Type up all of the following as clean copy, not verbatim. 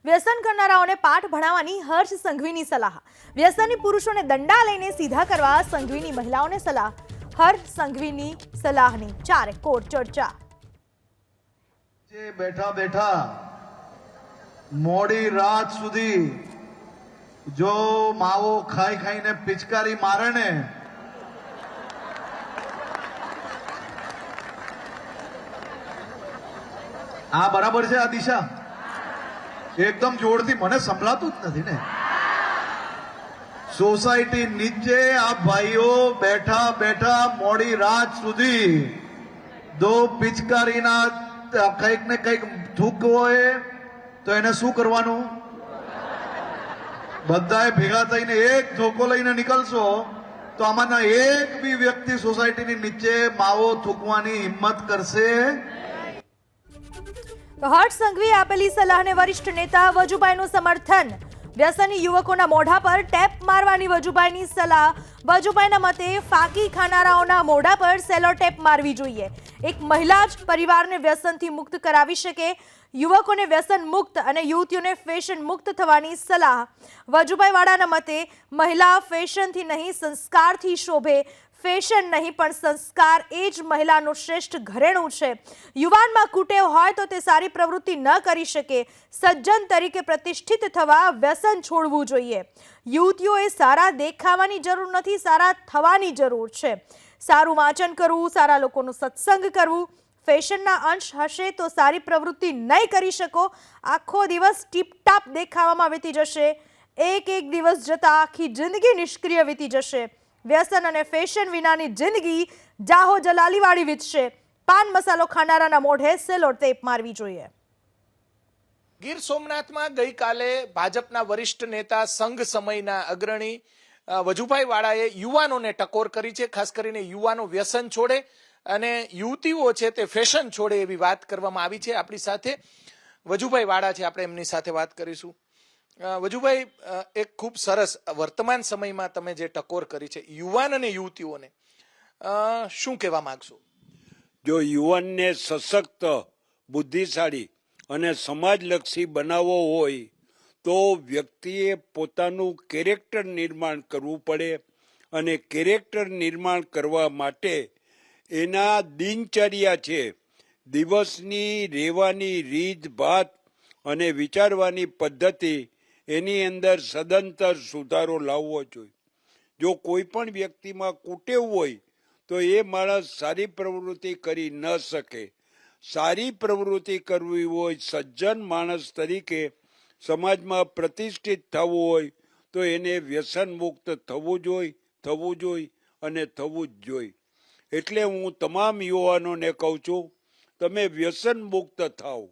વ્યસન કરનારાઓને પાઠ ભણાવવાની હર્ષ સંઘવીની સલાહ। વ્યસની પુરુષોને દંડા લઈને સીધા કરવા સંઘવીની મહિલાઓને સલાહ। હર્ષ સંઘવીની સલાહની ચારે કોર ચર્ચા। બેઠા બેઠા મોડી રાત સુધી જો માવો ખાઈ ખાઈને પિચકારી મારે ને આ બરાબર છે? આ દિશા એકદમ જોરથી મને સંભળાતું જ નથી ને। સોસાયટી નીચે આ ભાઈઓ બેઠા બેઠા મોડી રાત સુધી દો પિચકારીના કંઈક ને કંઈક થૂક હોય તો એને શું કરવાનું? બધાએ ભેગા થઈને એક ધોકો લઈને નીકળશો તો આમાંના એક બી વ્યક્તિ સોસાયટીની નીચે માવો થૂકવાની હિંમત કરશે? તો હર્ષ સંઘવીએ આપેલી સલાહને વરિષ્ઠ નેતા વજુભાઈનું સમર્થન। વ્યસની યુવકોના મોઢા પર ટેપ મારવાની વજુભાઈની સલાહ। વજુભાઈના મતે ફાંકી ખાનારાઓના મોઢા પર સેલો ટેપ મારવી જોઈએ। એક મહિલા જ પરિવારને વ્યસનથી મુક્ત કરાવી શકે। યુવકોને વ્યસન મુક્ત અને યુવતીઓને ફેશન મુક્ત થવાની સલાહ। વજુભાઈ વાળાના મતે મહિલા ફેશનથી નહીં સંસ્કારથી શોભે। ફેશન નહીં પણ સંસ્કાર એ જ મહિલાનું શ્રેષ્ઠ ઘરેણું છે। યુવાનમાં કુટેવ હોય તો તે સારી પ્રવૃત્તિ ન કરી શકે। સજ્જન તરીકે પ્રતિષ્ઠિત થવા વ્યસન છોડવું જોઈએ। યુવતીઓએ સારા દેખાવાની જરૂર નથી, સારા થવાની જરૂર છે। સારું વાંચન કરવું, સારા લોકોનું સત્સંગ કરવું। ફેશનના અંશ હશે તો સારી પ્રવૃત્તિ નહીં કરી શકો। આખો દિવસ ટીપટાપ દેખાવામાં વીતી જશે। એક દિવસ જતા આખી જિંદગી નિષ્ક્રિય વીતી જશે। વ્યસન અને ફેશન વિનાની જિંદગી જાહો જલાલીવાળી વીતશે। પાન મસાલો ખાનારાના મોઢે સેલો ટેપ મારવી જોઈએ। ગીર સોમનાથમાં ગઈકાલે ભાજપના વરિષ્ઠ નેતા સંઘ સમયના અગ્રણી વજુભાઈ વાળાએ યુવાનોને ટકોર કરી છે। ખાસ કરીને યુવાનો વ્યસન છોડે અને યુવતીઓ છે તે ફેશન છોડે એવી વાત કરવામાં આવી છે। આપણી સાથે વજુભાઈ વાળા છે, આપણે એમની સાથે વાત કરીશું। વજુભાઈ, એક ખૂબ સરસ વર્તમાન સમયમાં તમે જે ટકોર કરી છે યુવાન અને યુવતીઓને, શું કહેવા માંગશો? જો યુવાનને સશક્ત, બુદ્ધિશાળી અને સમાજલક્ષી બનાવવો હોય તો વ્યક્તિએ પોતાનું કેરેક્ટર નિર્માણ કરવું પડે અને કેરેક્ટર નિર્માણ કરવા માટે એના દિનચર્યા છે, દિવસની રહેવાની રીત ભાત અને વિચારવાની પદ્ધતિ, એની અંદર સદંતર સુધારો લાવવો જોઈએ। જો કોઈ પણ વ્યક્તિમાં કુટેવ હોય તો એ માણસ સારી પ્રવૃત્તિ કરી ન શકે। સારી પ્રવૃત્તિ કરવી હોય, સજ્જન માણસ તરીકે સમાજમાં પ્રતિષ્ઠિત થવું હોય તો એને વ્યસન મુક્ત થવું જોઈએ અને થવું જ જોઈએ। એટલે હું તમામ યુવાનોને કહું છું, તમે વ્યસન મુક્ત થાઓ।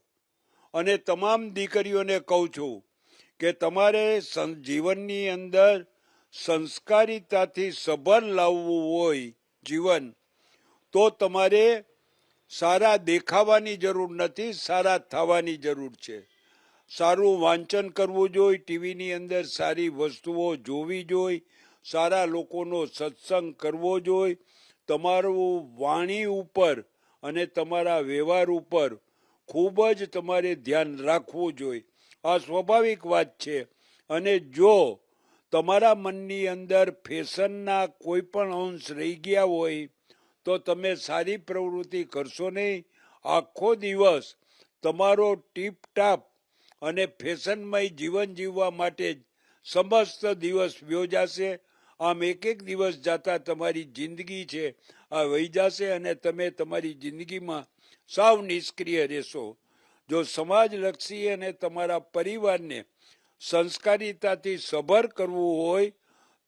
અને તમામ દીકરીઓને કહું છું કે તમારે જીવનની અંદર સંસ્કારિતાથી સભર લાવવું હોય જીવન, તો તમારે સારા દેખાવાની જરૂર નથી, સારા થવાની જરૂર છે। સારું વાંચન કરવું જોઈએ, ટીવીની અંદર સારી વસ્તુઓ જોવી જોઈએ, સારા લોકોનો સત્સંગ કરવો જોઈએ। તમારું વાણી ઉપર અને તમારા વ્યવહાર ઉપર ખૂબ જ તમારે ધ્યાન રાખવું જોઈએ। આ સ્વાભાવિક વાત છે। અને જો તમારા મનની અંદર ફેશનના કોઈ પણ અંશ રહી ગયા હોય તો તમે સારી પ્રવૃત્તિ કરશો નહીં। આખો દિવસ તમારો ટીપટાપ અને ફેશનમય જીવન જીવવા માટે જ સમસ્ત દિવસ વ્યો જશે। આમ એક દિવસ જતા તમારી જિંદગી છે આ વહી જશે અને તમે તમારી જિંદગીમાં સાવ નિષ્ક્રિય રહેશો। જો સમાજલક્ષી અને તમારા પરિવારને સંસ્કારિતાથી સભર કરવું હોય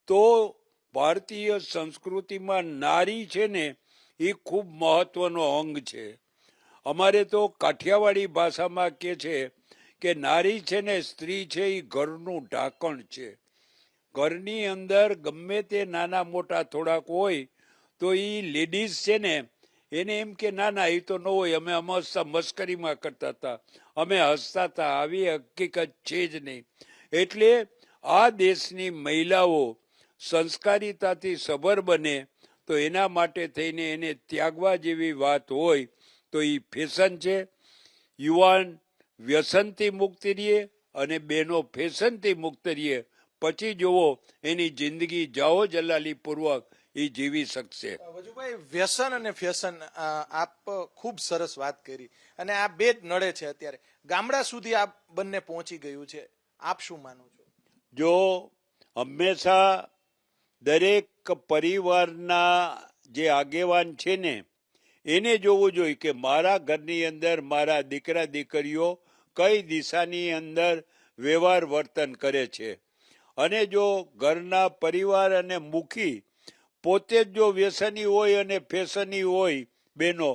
તો ભારતીય સંસ્કૃતિમાં નારી છે ને એ ખૂબ મહત્વનો અંગ છે। અમારે તો કાઠિયાવાડી ભાષામાં કહે છે કે નારી છે ને, સ્ત્રી છે એ ઘરનું ઢાંકણ છે। ઘરની અંદર ગમે તે નાના મોટા થોડાક હોય તો એ લેડીઝ છે ને એને એમ કે ના એ તો ન હોય, અમે હંમેશા મસ્કરીમાં કરતા હતા, અમે હસતા હતા, આવી હકીકત છે જ નહીં। એટલે આ દેશની મહિલાઓ સંસ્કારિતાથી સભર બને તો એના માટે થઈને એને ત્યાગવા જેવી વાત હોય તો એ ફેશન છે। યુવાન વ્યસનથી મુક્તિ રહે અને બહેનો ફેશનથી મુક્ત રહીએ પછી જોવો એની જિંદગી જાઓ જલાલી પૂર્વક એ જીવી શકશે. વજુભાઈ, વ્યસન અને ફેશન આપ ખૂબ સરસ વાત કરી અને આ બે જ નડે છે અત્યારે. ગામડા સુધી આ બંને પહોંચી ગયું છે, આપ શું માનો છો? જો હંમેશા દરેક પરિવારના જે આગેવાન છે ને એને જોવું જોઈએ કે મારા ઘરની અંદર મારા દીકરા દીકરીઓ કઈ દિશાની અંદર વ્યવહાર વર્તન કરે છે. અને જો ઘરના પરિવાર અને મુખી પોતે જ જો વ્યસની હોય અને ફેશની હોય બહેનો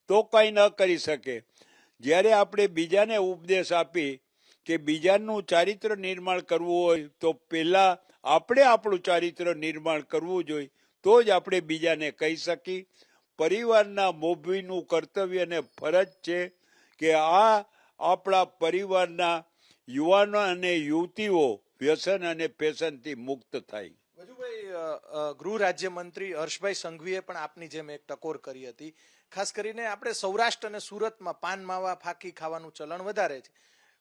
તો કંઈ ન કરી શકે. જ્યારે આપણે બીજાને ઉપદેશ આપી કે બીજાનું ચારિત્ર નિર્માણ કરવું હોય તો પહેલાં આપણે આપણું ચારિત્ર નિર્માણ કરવું જોઈએ તો જ આપણે બીજાને કહી શકીએ. પરિવારના મોભીનું કર્તવ્ય અને ફરજ છે કે આ આપણા પરિવારના યુવાનો અને યુવતીઓ વ્યસન અને ફેશનથી મુક્ત થાય. વજુભાઈ, ગૃહ રાજ્યમંત્રી હર્ષભાઈ સંઘવીએ પણ આપની જેમ એક ટકોર કરી હતી. ખાસ કરીને આપણે સૌરાષ્ટ્ર અને સુરતમાં પાન માવા ફાકી ખાવાનું ચલણ વધારે છે.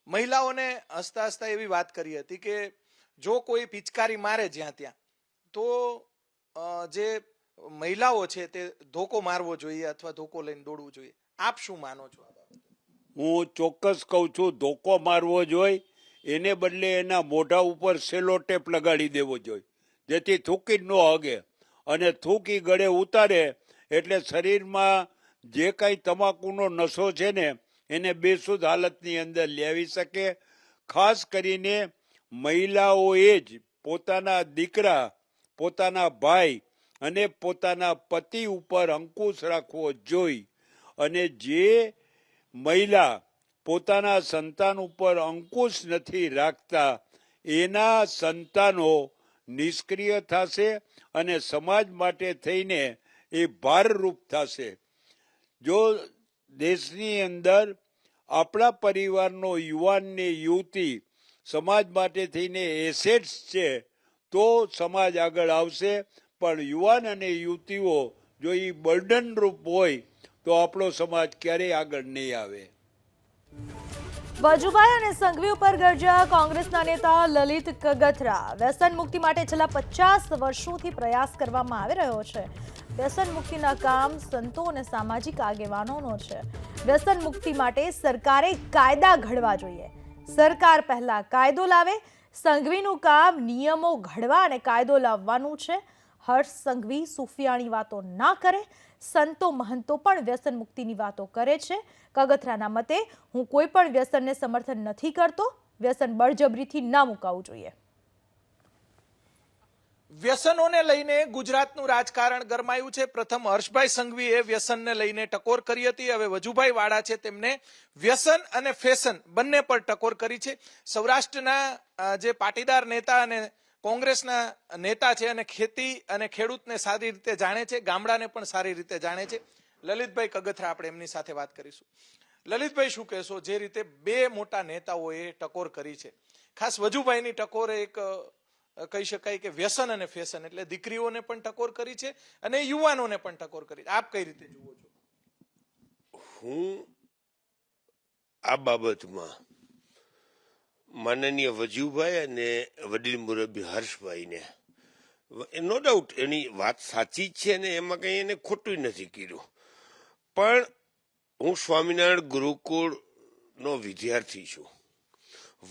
મહિલાઓને હસતા હસતા એવી વાત કરી હતી કે જો કોઈ પિચકારી મારે જ્યાં ત્યાં તો જે મહિલાઓ છે તે ધોકો મારવો જોઈએ અથવા ધોકો લઈને દોડવું જોઈએ. આપ શું માનો છો આ બાબતે? હું ચોક્કસ કહું છું ધોકો મારવો જોઈએ, એને બદલે એના મોઢા ઉપર સેલો ટેપ લગાડી દેવો જોઈએ જેથી થૂકી જ ન હગે. અને થૂકી ગળે ઉતારે એટલે શરીરમાં જે કાંઈ તમાકુનો નશો છે ને એને બેસુધ હાલતની અંદર લેવી શકે. ખાસ કરીને મહિલાઓએ જ પોતાના દીકરા, પોતાના ભાઈ અને પોતાના પતિ ઉપર અંકુશ રાખવો જોઈએ. અને જે મહિલા પોતાના સંતાન ઉપર અંકુશ નથી રાખતા એના સંતાનો નિષ્ક્રિય થશે અને સમાજ માટે થઈને એ ભારરૂપ થશે. જો દેશની અંદર આપણા પરિવારનો યુવાન ને યુવતી સમાજ માટે થઈને એસેટ્સ છે તો સમાજ આગળ આવશે. પણ યુવાન અને યુવતીઓ જો એ બર્ડનરૂપ હોય તો આપણો સમાજ ક્યારેય આગળ નહીં આવે. વજુભાઈ અને સંઘવી ઉપર ગરજ્યા કોંગ્રેસના નેતા લલિત કગથરા. વ્યસન મુક્તિ માટે છેલ્લા 50 વર્ષોથી પ્રયાસ કરવામાં આવી રહ્યો છે. વ્યસન મુક્તિના કામ સંતો અને સામાજિક આગેવાનોનો છે. વ્યસન મુક્તિ માટે સરકારે કાયદા ઘડવા જોઈએ. સરકાર પહેલા કાયદો લાવે. સંઘવીનું કામ નિયમો ઘડવા અને કાયદો લાવવાનું છે. હર્ષ સંઘવી સુફિયાણી વાતો ના કરે. સંતો મહંતો પણ વ્યસન મુક્તિની વાતો કરે છે. કગથરાના મતે હું કોઈ પણ વ્યસનને સમર્થન નથી કરતો. વ્યસન બળજબરીથી ના મુકાવવું જોઈએ. વ્યસનોને લઈને ગુજરાતનું રાજકારણ ગરમાયું છે. પ્રથમ હર્ષભાઈ સંઘવીએ વ્યસનને લઈને ટકોર કરી હતી. હવે વજુભાઈ વાળા છે તેમને વ્યસન અને ફેશન બંને પર ટકોર કરી છે. સૌરાષ્ટ્રના જે પાટીદાર નેતા અને કોંગ્રેસના નેતા છે અને ખેતી અને ખેડૂતને સારી રીતે જાણે છે, ગામડાને પણ સારી રીતે જાણે છે. લલિતભાઈ કગથરા, આપણે એમની સાથે વાત કરીશું. લલિતભાઈ, શું કહેશો જે રીતે બે મોટા નેતાઓએ ટકોર કરી છે, ખાસ વજુભાઈની ટકોર એક કહી શકાય કે વ્યસન અને ફેશન એટલે દીકરીઓને પણ ટકોર કરી છે અને યુવાનોને પણ ટકોર કરી. આપ કઈ રીતે જુઓ છો? હું આ બાબતમાં માનનીય વજુભાઈ અને વડીલ મુરબ્બી હર્ષભાઈને નો ડાઉટ એની વાત સાચી જ છે અને એમાં કંઈ એને ખોટું નથી કર્યું. પણ હું સ્વામિનારાયણ ગુરુકુળનો વિદ્યાર્થી છું.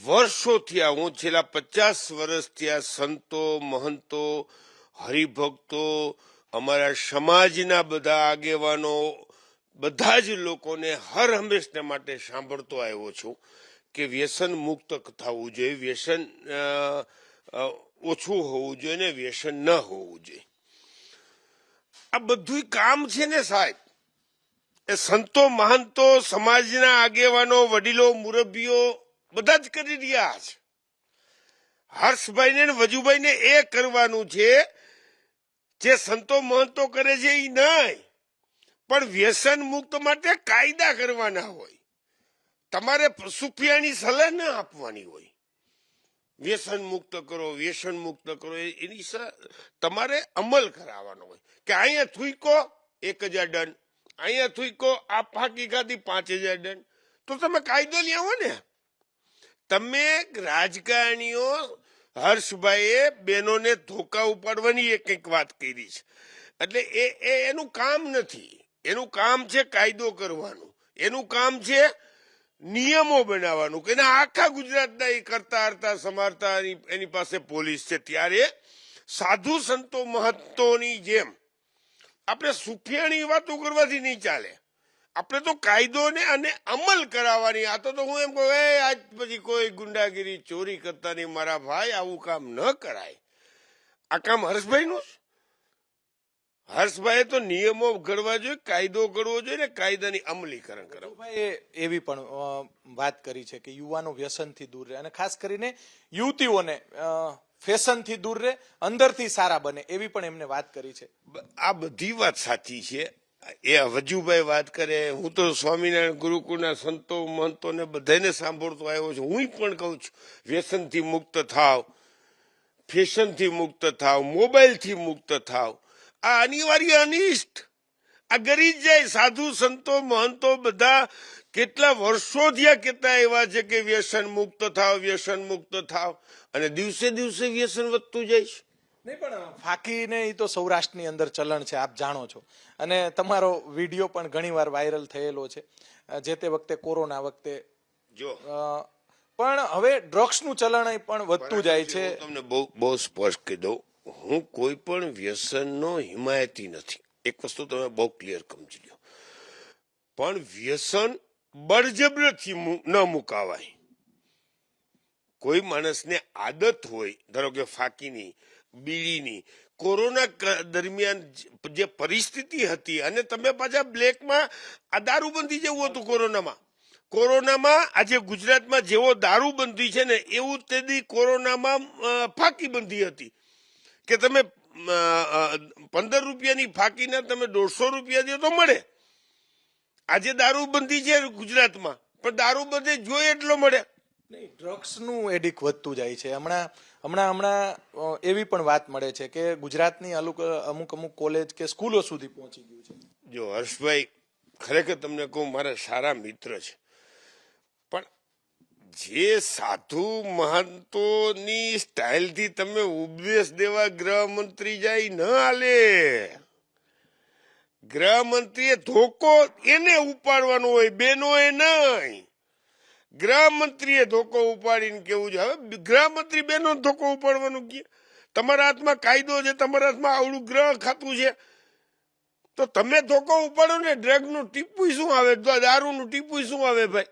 વર્ષોથી હું છેલ્લા 50 વર્ષથી આ સંતો મહંતો હરિભક્તો અમારા સમાજના બધા આગેવાનો બધા જ લોકોને હર હંમેશને માટે સાંભળતો આવ્યો છું કે વ્યસન મુક્ત થવું જોઈએ, વ્યસન ઓછું હોવું જોઈએ ને વ્યસન ન હોવું જોઈએ. આ બધું કામ છે ને સાહેબ એ સંતો મહંતો સમાજના આગેવાનો વડીલો મુરબ્બીઓ બધા જ કરી રહ્યા છે. હર્ષભાઈને વજુભાઈને એ કરવાનું છે જે સંતો મહંતો કરે છે એ નહીં, પણ વ્યસન મુક્ત માટે કાયદા કરવાના હોય. તમારે સુફિયાની સલાહ ના આપવાની હોય. વ્યસન મુક્ત કરો, વ્યસન મુક્ત કરો, એની તમારે અમલ કરાવવાનો હોય કે અહીંયા થૂકો 1000 દંડ, અહીંયા થૂકો આ ફાંકી ખાધી 5000 દંડ. તો તમે કાયદો લાવો ને તમે રાજકારણીઓ હર્ષભાઈએ બહેનોને ધોકા ઉપાડવાની એક વાત કરી છે, એટલે એનું કામ નથી. એનું કામ છે કાયદો કરવાનું, એનું કામ છે નિયમો બનાવવાનું. કે આખા ગુજરાતના એ કરતા હરતા સમારતા એની પાસે પોલીસ છે. ત્યારે સાધુ સંતો મહંતોની જેમ આપણે સુફિયાણી વાતો કરવાથી નહીં ચાલે. આપણે તો કાયદોને અને અમલ કરાવવાની. આ તો હું એમ કહું, આજ પછી કોઈ ગુંડાગીરી ચોરી કરતા નહીં મારા ભાઈ, આવું કામ ન કરાય. આ કામ હર્ષભાઈનું જ. હર્ષભાઈએ તો નિયમો ઘડવા જોઈએ, કાયદો કરવો જોઈએ ને કાયદાની અમલીકરણ કરવું. ભાઈ એવી પણ વાત કરી છે કે યુવાનો વ્યસનથી દૂર રહે અને ખાસ કરીને યુવતીઓને ફેશનથી દૂર રહે, અંદરથી સારા બને, એવી પણ એમને વાત કરી છે. આ બધી વાત સાચી છે. એ વજુભાઈ વાત કરે, હું તો સ્વામિનારાયણ ગુરુકુળના સંતો મહંતોને બધાને સાંભળતો આવ્યો છું. હું પણ કહું છું, વ્યસનથી મુક્ત થાવ, ફેશનથી મુક્ત થાવ, મોબાઈલથી મુક્ત થાવ. આ અનિવાર્ય અનિષ્ટ આ ગરી જ જાય. સાધુ સંતો મહંતો બધા કેટલા વર્ષોથી આ કહેતા એવા છે કે વ્યસન મુક્ત થાવ, વ્યસન મુક્ત થાવ, અને દિવસે દિવસે વ્યસન વધતું જાય છે. નહીં પણ ફાકીને એ તો સૌરાષ્ટ્રની અંદર ચલણ છે, આપ જાણો છો, અને તમારો વિડીયો પણ ઘણીવાર વાયરલ થયેલો છે જે તે વખતે કોરોના વખતે. જો પણ હવે ડ્રગ્સનું ચલણ પણ વધતું જાય છે. હું તમને બહુ સ્પષ્ટ કહી દઉં, હું કોઈ પણ વ્યસનનો હિમાયતી નથી. એક વસ્તુ તમે બહુ ક્લિયર સમજી લો. પણ વ્યસન બળજબરીથી ન મુકાવાય. કોઈ માણસને આદત હોય, ધારો કે ફાકીની, બીડીની, કોરોના દરમિયાન જે પરિસ્થિતિ હતી, અને તમે પાછા બ્લેકમાં આ દારૂબંધી જેવું હતું કોરોનામાં આજે ગુજરાતમાં જેવો દારૂબંધી છે ને એવું તેથી કોરોનામાં ફાકીબંધી હતી. કે તમે 15 રૂપિયાની ફાકીના તમે 150 રૂપિયા દો તો મળે. આજે દારૂબંધી છે ગુજરાતમાં, પણ દારૂબંધી જોઈએ એટલો મળે. ડ્રગ્સનું એડિક વધતું જાય છે. હમણાં એવી પણ વાત મળે છે કે ગુજરાતની અમુક કોલેજ કે સ્કૂલો સુધી પહોંચી ગયું છે. જો હર્ષભાઈ, ખરેખર તમને કહું, મારા સારા મિત્ર છે, પણ જે સાધુ મહંતોની સ્ટાઇલથી તમે ઉપદેશ દેવા ગૃહમંત્રી જાય ન હાલે. ગૃહમંત્રીએ ધોકો એને ઉપાડવાનો હોય, બેનોએ નહીં. ગૃહમંત્રીએ ધોકો ઉપાડીને કેવું છે. હવે ગૃહમંત્રી બેનો ધોકો ઉપાડવાનું કે તમારા હાથમાં કાયદો છે, તમારા હાથમાં આવડું ગ્રહ ખાતું છે, તો તમે ધોકો ઉપાડો ને. ડ્રગનું ટીપું શું આવે, દારૂનું ટીપું શું આવે ભાઈ?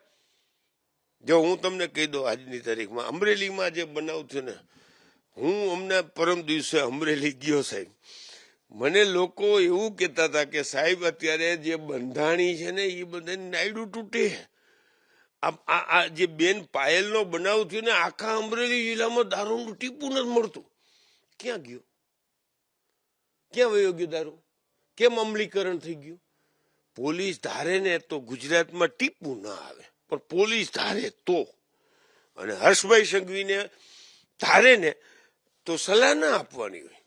જો હું તમને કહી દઉં, આજની તારીખમાં અમરેલીમાં જે બનાવ થયો ને, હું હમણાં પરમ દિવસે અમરેલી ગયો સાહેબ, મને લોકો એવું કહેતા હતા કે સાહેબ અત્યારે જે બંધાણી છે ને એ બધાને નાયડું તૂટે. આ જે બેન પાયલનો બનાવ થયો ને, આખા અમરેલી જિલ્લામાં દારૂનું ટીપું નથી મળતું. ક્યાં ગયો? ક્યાં વયો ગયો દારૂ? કેમ અમલીકરણ થઈ ગયું? પોલીસ ધારે ને તો ગુજરાતમાં ટીપું ના આવે, પણ પોલીસ ધારે તો, અને હર્ષભાઈ સંઘવીને ધારે ને તો સલાહ ના આપવાની હોય.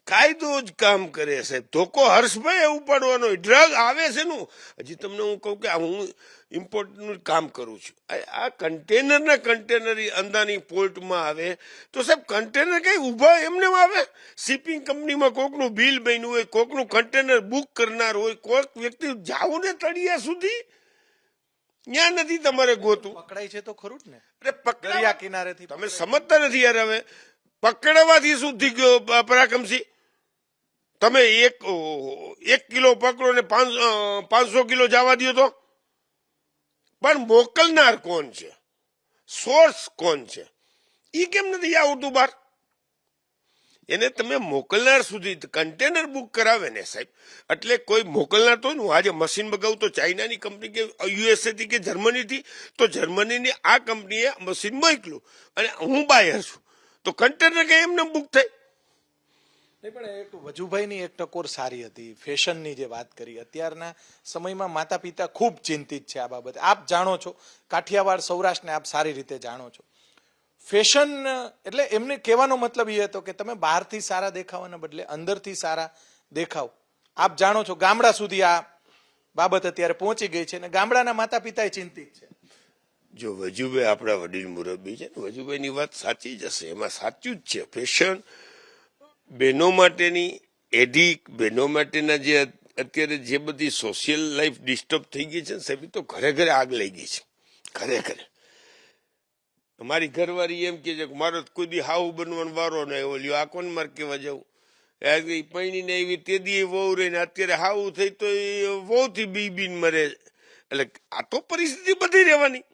કાયદો જ કામ કરે સાહેબ. ધોકો હર્ષભાઈ ઉપાડવાનો. ડ્રગ આવે છે નું. હજી તમને હું કહું કે હું ઇમ્પોર્ટનું કામ કરું છું. આ કન્ટેનર અંદાની પોર્ટમાં આવે તો સાહેબ કન્ટેનર કઈ ઉભા એમને આવે? શિપિંગ કંપનીમાં કોકનું બિલ બન્યું હોય, કોકનું કન્ટેનર બુક કરનાર હોય, કોઈક વ્યક્તિ જાવું ને તળિયા સુધી, ત્યાં નથી તમારે ગોતું. પકડાય છે તો ખરું જ ને. અરે દરિયા કિનારેથી તમે સમજતા નથી યાર. હવે પકડવાથી શું થઈ ગયો પરાક્રમસિંહ? તમે એક કિલો પકડો ને 500 કિલો જવા દો તો, પણ મોકલનાર કોણ છે, સોર્સ કોણ છે, એ કેમ નથી આવતું બહાર? એને તમે મોકલનાર સુધી કન્ટેનર બુક કરાવે ને સાહેબ, એટલે કોઈ મોકલનાર તો હું આજે મશીન મગાવું તો ચાઇનાની કંપની કે યુએસએ થી કે જર્મનીથી, તો જર્મનીની આ કંપનીએ મશીન મોકલ્યું અને હું બાયર છું, તો કન્ટેનર કઈ એમને બુક થાય? પણ એક વજુભાઈની એક ટકોર સારી હતી, ફેશનની જે વાત કરી. અત્યારના સમયમાં માતા પિતા ખૂબ ચિંતિત છે આ બાબતે. આપ જાણો છો, કાઠિયાવાડ સૌરાષ્ટ્રને આપ સારી રીતે જાણો છો. ફેશન એટલે એમને કહેવાનો મતલબ એ હતો કે તમે બહારથી સારા દેખાવાના બદલે અંદરથી સારા દેખાવ. આપ જાણો છો ગામડા સુધી આ બાબત અત્યારે પહોંચી ગઈ છે અને ગામડાના માતા પિતા ચિંતિત છે. જો વજુભાઈ આપણા વડીલ મુરબ્બી છે, વજુભાઈની વાત સાચી જ હશે, એમાં સાચું જ છે. ફેશન બહેનો માટેની એડિક, બહેનો માટેના જે અત્યારે જે બધી સોશિયલ લાઈફ ડિસ્ટર્બ થઈ ગઈ છે ને સાહેબ, તો ઘરે ઘરે આગ લઈ ગઈ છે, ઘરે ઘરે. અમારી ઘરવાળી એમ કે છે કે મારો કોઈ દી હાવ બનવાનો વારો ન આવ્યો, લ્યો આ કોણ મારે કહેવા જવું, પૈણીને એવી તે દી વહુ રહીને અત્યારે હાવું થઈ તો એ વહુથી બીન મરે. એટલે આ તો પરિસ્થિતિ બધી રહેવાની.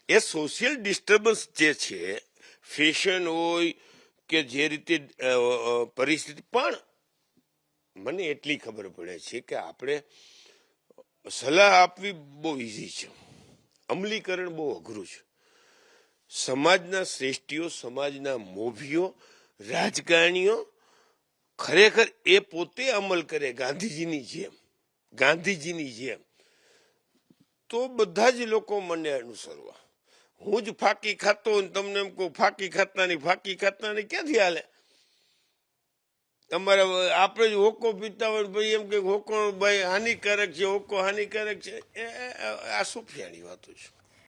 એ સોશિયલ ડિસ્ટર્બન્સ જે છે, ફેશન હોય કે જે રીતે પરિસ્થિતિ, પણ મને એટલી ખબર પડે છે કે આપણે સલાહ આપવી બહુ ઇઝી છે, અમલીકરણ બહુ અઘરું છે. સમાજના શ્રેષ્ઠીઓ, સમાજના મોભીઓ, રાજકારણીઓ ખરેખર એ પોતે અમલ કરે ગાંધીજીની જેમ, તો બધા જ લોકો મને અનુસરવા. હું જ ફાંકી ખાતો હોય તમને એમ કહું ફાંકી ખાતા ક્યાંથી હાલે? તમારે આપણે જ હોકો પીતા હોય ભાઈ એમ કે હોકો ભાઈ હાનિકારક છે, હોકો હાનિકારક છે, આ શું ફિયાણી વાતો છે.